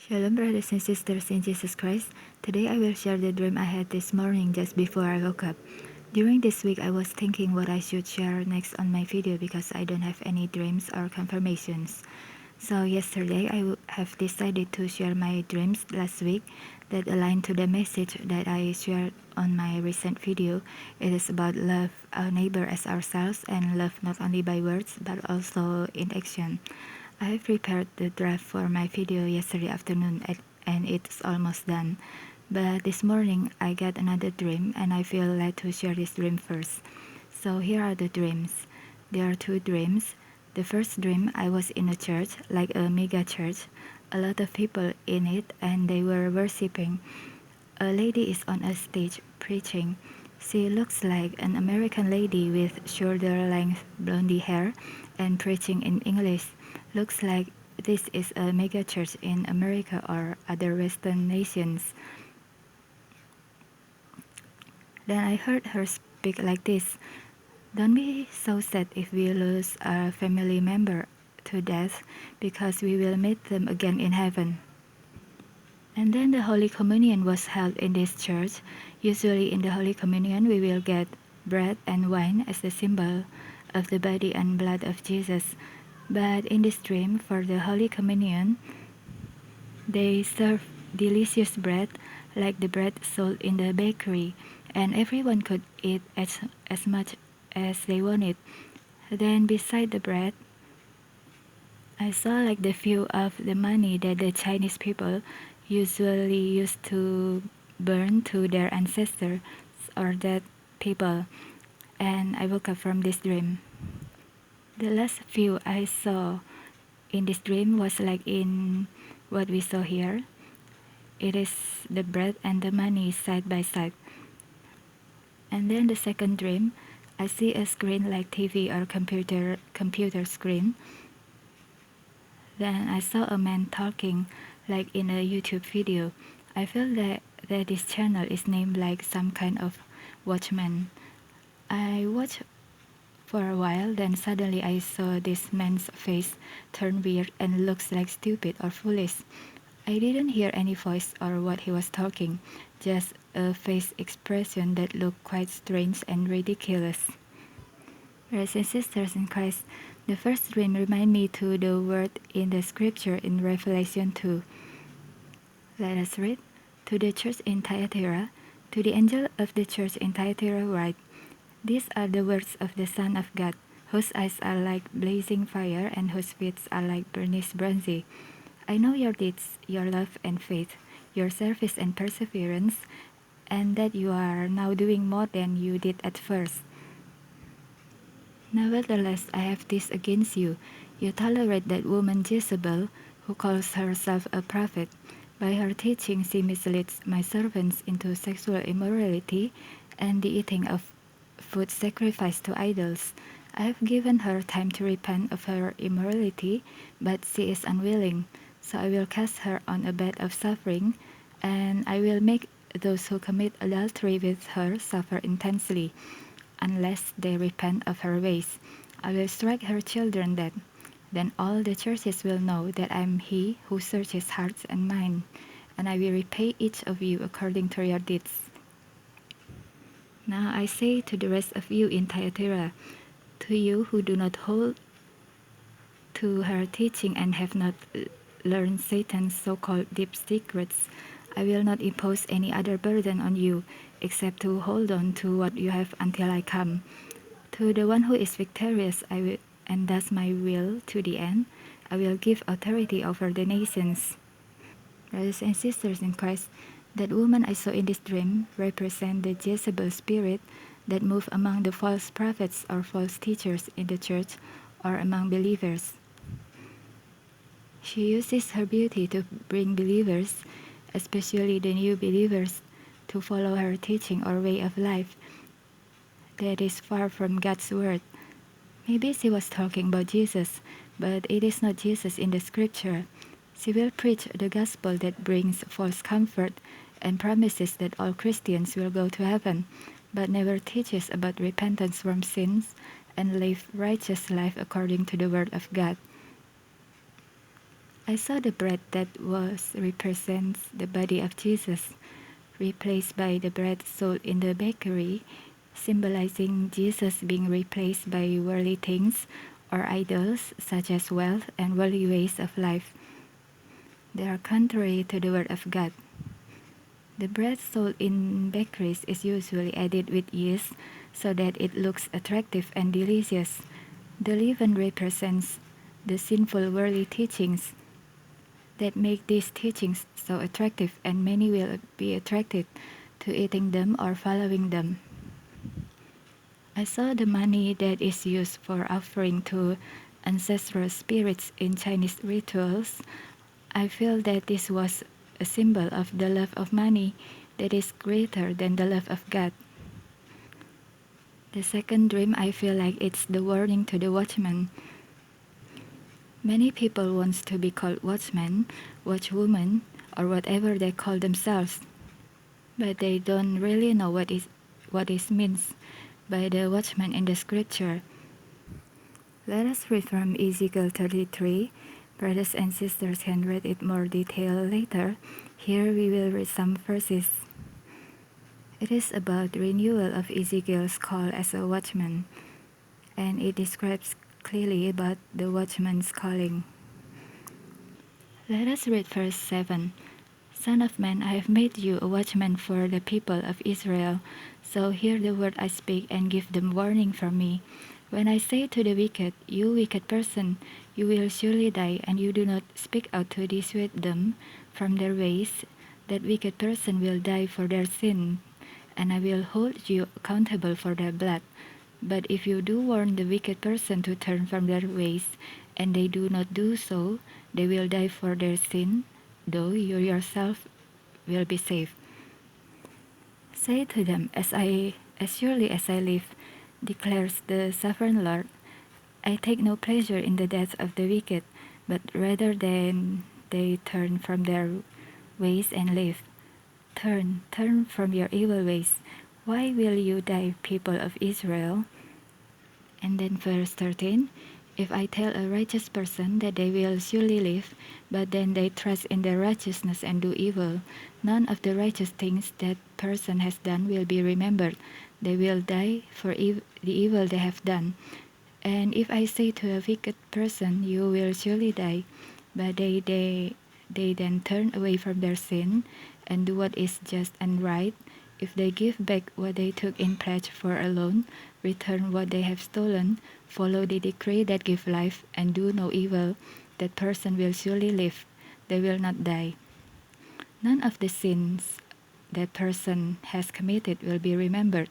Shalom, brothers and sisters in Jesus Christ. Today I will share the dream I had this morning just before I woke up. During this week, I was thinking what I should share next on my video because I don't have any dreams or confirmations. So yesterday, have decided to share my dreams last week that align to the message that I shared on my recent video. It is about love our neighbor as ourselves and love not only by words but also in action. I have prepared the draft for my video yesterday afternoon and it's almost done. But this morning I got another dream and I feel led to share this dream first. So here are the dreams. There are two dreams. The first dream, I was in a church, like a mega church, a lot of people in it and they were worshipping. A lady is on a stage preaching. She looks like an American lady with shoulder-length blondie hair and preaching in English. Looks like this is a mega church in America or other Western nations. Then I heard her speak like this. Don't be so sad if we lose a family member to death because we will meet them again in heaven. And then the Holy Communion was held in this church. Usually in the Holy Communion we will get bread and wine as a symbol of the body and blood of Jesus. But in this dream, for the Holy Communion, they serve delicious bread like the bread sold in the bakery, and everyone could eat as much as they wanted. Then beside the bread, I saw like the view of the money that the Chinese people usually used to burn to their ancestors or dead people, and I woke up from this dream. The last view I saw in this dream was like in what we saw here. It is the bread and the money side by side. And then the second dream, I see a screen like TV or computer screen. Then I saw a man talking like in a YouTube video. I feel that this channel is named like some kind of watchman. I watched for a while, then suddenly I saw this man's face turn weird and looks like stupid or foolish. I didn't hear any voice or what he was talking, just a face expression that looked quite strange and ridiculous. Brothers and sisters in Christ, the first dream reminded me to the word in the scripture in Revelation 2. Let us read. To the church in Thyatira, to the angel of the church in Thyatira write, these are the words of the Son of God, whose eyes are like blazing fire and whose feet are like burnished bronze. I know your deeds, your love and faith, your service and perseverance, and that you are now doing more than you did at first. Nevertheless, I have this against you. You tolerate that woman Jezebel, who calls herself a prophet. By her teaching, she misleads my servants into sexual immorality and the eating of food sacrificed to idols. I have given her time to repent of her immorality, but she is unwilling. So I will cast her on a bed of suffering, and I will make those who commit adultery with her suffer intensely, unless they repent of her ways. I will strike her children dead. Then all the churches will know that I am he who searches hearts and minds, and I will repay each of you according to your deeds. Now I say to the rest of you in Thyatira, to you who do not hold to her teaching and have not learned Satan's so-called deep secrets, I will not impose any other burden on you, except to hold on to what you have until I come. To the one who is victorious and does my will to the end, I will give authority over the nations. Brothers and sisters in Christ, that woman I saw in this dream represents the Jezebel spirit that moves among the false prophets or false teachers in the church or among believers. She uses her beauty to bring believers, especially the new believers, to follow her teaching or way of life that is far from God's word. Maybe she was talking about Jesus, but it is not Jesus in the scripture. She will preach the gospel that brings false comfort and promises that all Christians will go to heaven, but never teaches about repentance from sins and live righteous life according to the word of God. I saw the bread that was represents the body of Jesus, replaced by the bread sold in the bakery, symbolizing Jesus being replaced by worldly things or idols such as wealth and worldly ways of life. They are contrary to the Word of God. The bread sold in bakeries is usually added with yeast so that it looks attractive and delicious. The leaven represents the sinful worldly teachings that make these teachings so attractive, and many will be attracted to eating them or following them. I saw the money that is used for offering to ancestral spirits in Chinese rituals. I feel that this was a symbol of the love of money that is greater than the love of God. The second dream, I feel like it's the warning to the watchman. Many people want to be called watchman, watchwoman, or whatever they call themselves, but they don't really know what it means by the watchman in the scripture. Let us read from Ezekiel 33. Brothers and sisters can read it more detail later. Here we will read some verses. It is about the renewal of Ezekiel's call as a watchman, and it describes clearly about the watchman's calling. Let us read verse 7. Son of man, I have made you a watchman for the people of Israel. So hear the word I speak and give them warning from me. When I say to the wicked, you wicked person, you will surely die, and you do not speak out to dissuade them from their ways, that wicked person will die for their sin, and I will hold you accountable for their blood. But if you do warn the wicked person to turn from their ways, and they do not do so, they will die for their sin, though you yourself will be saved. Say to them, as surely as I live, declares the sovereign Lord, I take no pleasure in the death of the wicked, but rather than they turn from their ways and live. Turn from your evil ways. Why will you die, people of Israel? And then verse 13, if I tell a righteous person that they will surely live, but then they trust in their righteousness and do evil, none of the righteous things that person has done will be remembered. They will die for the evil they have done. And if I say to a wicked person, you will surely die, but they then turn away from their sin and do what is just and right, if they give back what they took in pledge for a loan, return what they have stolen, follow the decree that gives life, and do no evil, that person will surely live, they will not die. None of the sins that person has committed will be remembered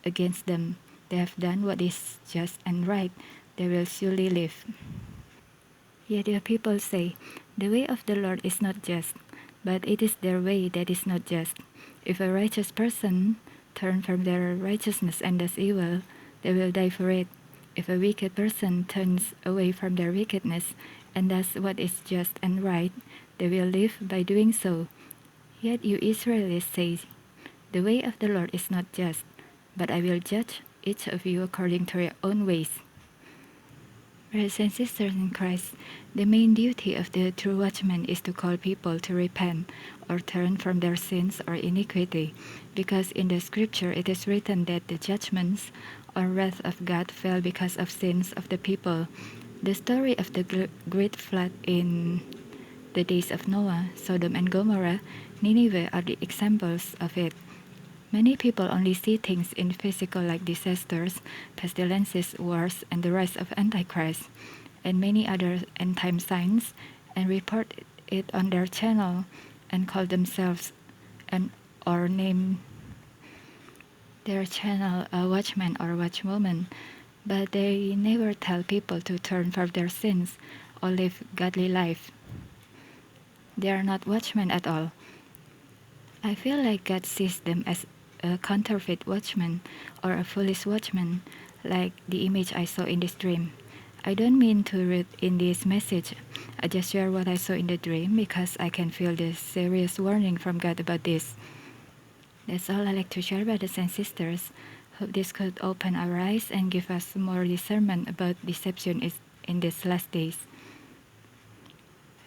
against them. They have done what is just and right, they will surely live. Yet your people say, the way of the Lord is not just, but it is their way that is not just. If a righteous person turn from their righteousness and does evil, they will die for it. If a wicked person turns away from their wickedness and does what is just and right, they will live by doing so. Yet you Israelites say, the way of the Lord is not just, but I will judge each of you according to your own ways. Brothers and sisters in Christ, the main duty of the true watchman is to call people to repent or turn from their sins or iniquity, because in the scripture it is written that the judgments or wrath of God fell because of sins of the people. The story of the great flood in the days of Noah, Sodom and Gomorrah, Nineveh are the examples of it. Many people only see things in physical like disasters, pestilences, wars, and the rise of Antichrist, and many other end-time signs, and report it on their channel, and call themselves or name their channel a watchman or watchwoman, but they never tell people to turn from their sins or live godly life. They are not watchmen at all. I feel like God sees them as a counterfeit watchman or a foolish watchman, like the image I saw in this dream. I don't mean to read in this message. I just share what I saw in the dream because I can feel the serious warning from God about this. That's all I like to share, brothers and sisters. Hope this could open our eyes and give us more discernment about deception in these last days.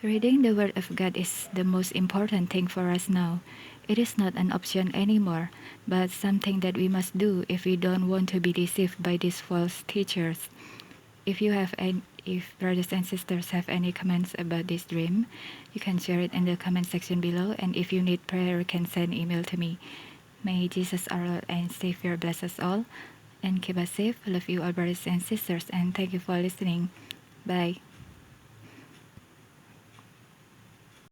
Reading the Word of God is the most important thing for us now. It is not an option anymore, but something that we must do if we don't want to be deceived by these false teachers. If brothers and sisters have any comments about this dream, you can share it in the comment section below. And if you need prayer, you can send email to me. May Jesus, our Lord and Savior, bless us all and keep us safe. Love you all, brothers and sisters, and thank you for listening. Bye.